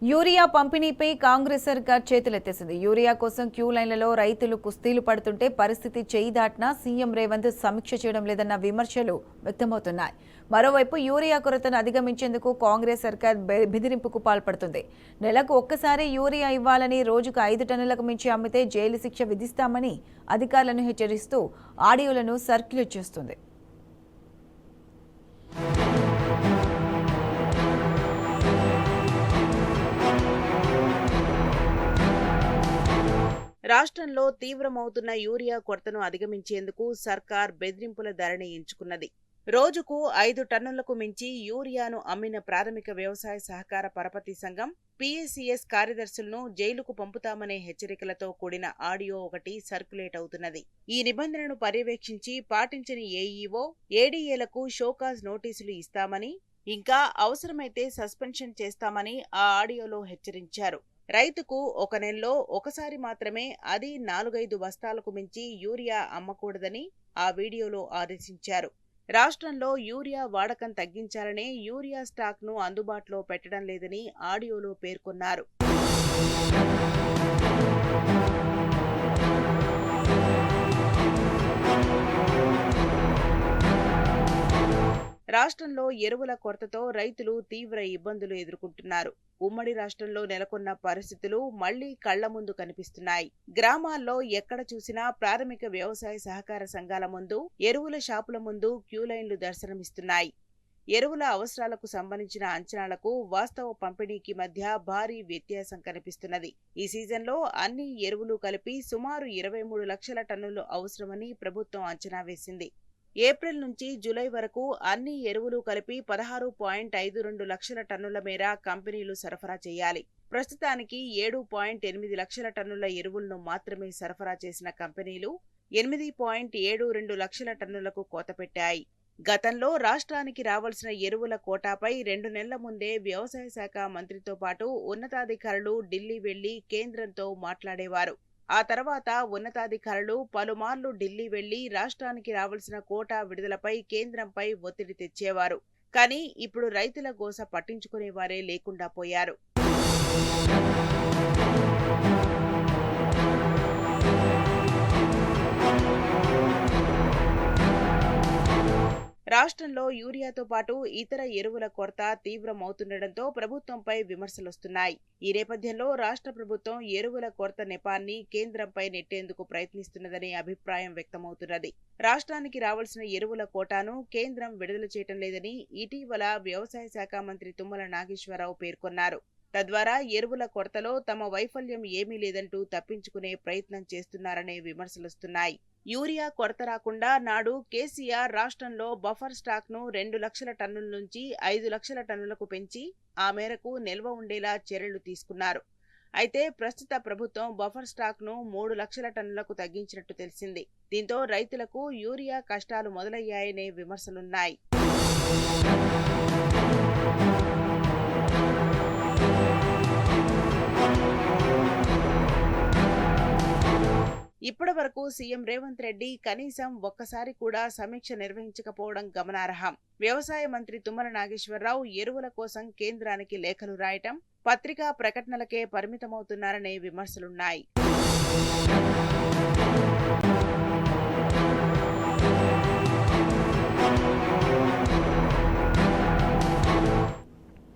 Urea పంపిణీపై Congress సర్కార్ చేతులెత్తేసింది. Urea కోసం queue లైన్లలో రైతులు కుస్తీలు పడుతుంటే పరిస్థితి చేయి దాటినా సీఎం రేవంత్ సమీక్ష చేయడం లేదన్న విమర్శలు వ్యక్తమవుతున్నాయి. మరోవైపు యూరియా కొరతను అధిగమించేందుకు కాంగ్రెస్ సర్కార్ బెదిరింపుకు పాల్పడుతుంది. నెలకు ఒక్కసారి యూరియా ఇవ్వాలని, రోజుకు 5 టన్నులకు మించి అమ్మితే జైలు శిక్ష విధిస్తామని అధికారులను హెచ్చరిస్తూ ఆడియోలను సర్క్యులేట్ చేస్తుంది. రాష్ట్రంలో తీవ్రమవుతున్న యూరియా కొరతను అధిగమించేందుకు సర్కార్ బెదిరింపుల ధరణి ఎంచుకున్నది. రోజుకు 5 టన్నులకు మించి యూరియాను అమ్మిన ప్రాథమిక వ్యవసాయ సహకార పరపతి సంఘం పీఏసీఎస్ కార్యదర్శులను జైలుకు పంపుతామనే హెచ్చరికలతో కూడిన ఆడియో ఒకటి సర్క్యులేట్ అవుతున్నది. ఈ నిబంధనను పర్యవేక్షించి పాటించని ఏఈఓ, ఏడీఏలకు షోకాజ్ నోటీసులు ఇస్తామని, ఇంకా అవసరమైతే సస్పెన్షన్ చేస్తామని ఆ ఆడియోలో హెచ్చరించారు. రైతుకు ఒక నెలలో ఒకసారి మాత్రమే, అది 4-5 బస్తాలకు మించి యూరియా అమ్మకూడదని ఆ వీడియోలో ఆదేశించారు. రాష్ట్రంలో యూరియా వాడకం తగ్గించాలనే యూరియా స్టాక్ను అందుబాటులో పెట్టడం లేదని ఆడియోలో పేర్కొన్నారు. రాష్ట్రంలో ఎరువుల కొరతతో రైతులు తీవ్ర ఇబ్బందులు ఎదుర్కొంటున్నారు. ఉమ్మడి రాష్ట్రంలో నెలకొన్న పరిస్థితులు మళ్లీ కళ్ల ముందు కనిపిస్తున్నాయి. గ్రామాల్లో ఎక్కడ చూసినా ప్రాథమిక వ్యవసాయ సహకార సంఘాల ముందు, ఎరువుల షాపుల ముందు క్యూలైన్లు దర్శనమిస్తున్నాయి. ఎరువుల అవసరాలకు సంబంధించిన అంచనాలకు వాస్తవ పంపిణీకి మధ్య భారీ వ్యత్యాసం కనిపిస్తున్నది. ఈ సీజన్లో అన్ని ఎరువులు కలిపి సుమారు 23 లక్షల టన్నులు అవసరమని ప్రభుత్వం అంచనా వేసింది. ఏప్రిల్ నుంచి జూలై వరకు అన్ని ఎరువులు కలిపి 16.52 లక్షల టన్నుల మేర కంపెనీలు సరఫరా చేయాలి. ప్రస్తుతానికి 7.8 లక్షల టన్నుల ఎరువులను మాత్రమే సరఫరా చేసిన కంపెనీలు 8.72 లక్షల టన్నులకు కోత పెట్టాయి. గతంలో రాష్ట్రానికి రావాల్సిన ఎరువుల కోటాపై 2 నెలల ముందే వ్యవసాయ శాఖ మంత్రితో పాటు ఉన్నతాధికారులు ఢిల్లీ వెళ్లి కేంద్రంతో మాట్లాడేవారు. ఆ తర్వాత ఉన్నతాధికారులు పలుమార్లు ఢిల్లీ వెళ్లి రాష్ట్రానికి రావాల్సిన కోటా విడుదలపై కేంద్రంపై ఒత్తిడి తెచ్చేవారు. కానీ ఇప్పుడు రైతుల గోస పట్టించుకునేవారే లేకుండా పోయారు. రాష్ట్రంలో యూరియాతో పాటు ఇతర ఎరువుల కొరత తీవ్రమవుతుండటంతో ప్రభుత్వంపై విమర్శలొస్తున్నాయి. ఈ నేపథ్యంలో రాష్ట్ర ప్రభుత్వం ఎరువుల కొరత నెపాన్ని కేంద్రంపై నెట్టేందుకు ప్రయత్నిస్తున్నదనే అభిప్రాయం వ్యక్తమవుతున్నది. రాష్ట్రానికి రావాల్సిన ఎరువుల కోటాను కేంద్రం విడుదల చేయటం లేదని ఇటీవల వ్యవసాయ శాఖ మంత్రి తుమ్మల నాగేశ్వరరావు పేర్కొన్నారు. తద్వారా ఎరువుల కొరతలో తమ వైఫల్యం ఏమీ లేదంటూ తప్పించుకునే ప్రయత్నం చేస్తున్నారనే విమర్శలొస్తున్నాయి. యూరియా కొరత రాకుండా నాడు కేసీఆర్ రాష్ట్రంలో బఫర్ స్టాక్ను 2 లక్షల టన్నుల నుంచి 5 లక్షల టన్నులకు పెంచి ఆ మేరకు నిల్వ ఉండేలా చర్యలు తీసుకున్నారు. అయితే ప్రస్తుత ప్రభుత్వం బఫర్ స్టాక్ను 3 లక్షల టన్నులకు తగ్గించినట్టు తెలిసింది. దీంతో రైతులకు యూరియా కష్టాలు మొదలయ్యాయనే విమర్శలున్నాయి. ఇప్పటి వరకు సీఎం రేవంత్ రెడ్డి కనీసం ఒక్కసారి కూడా సమీక్ష నిర్వహించకపోవడం గమనార్హం. వ్యవసాయ మంత్రి తుమ్మల నాగేశ్వరరావు ఎరువుల కోసం కేంద్రానికి లేఖలు రాయటం, పత్రికా ప్రకటనలకే పరిమితమవుతున్నారనే విమర్శలున్నాయి.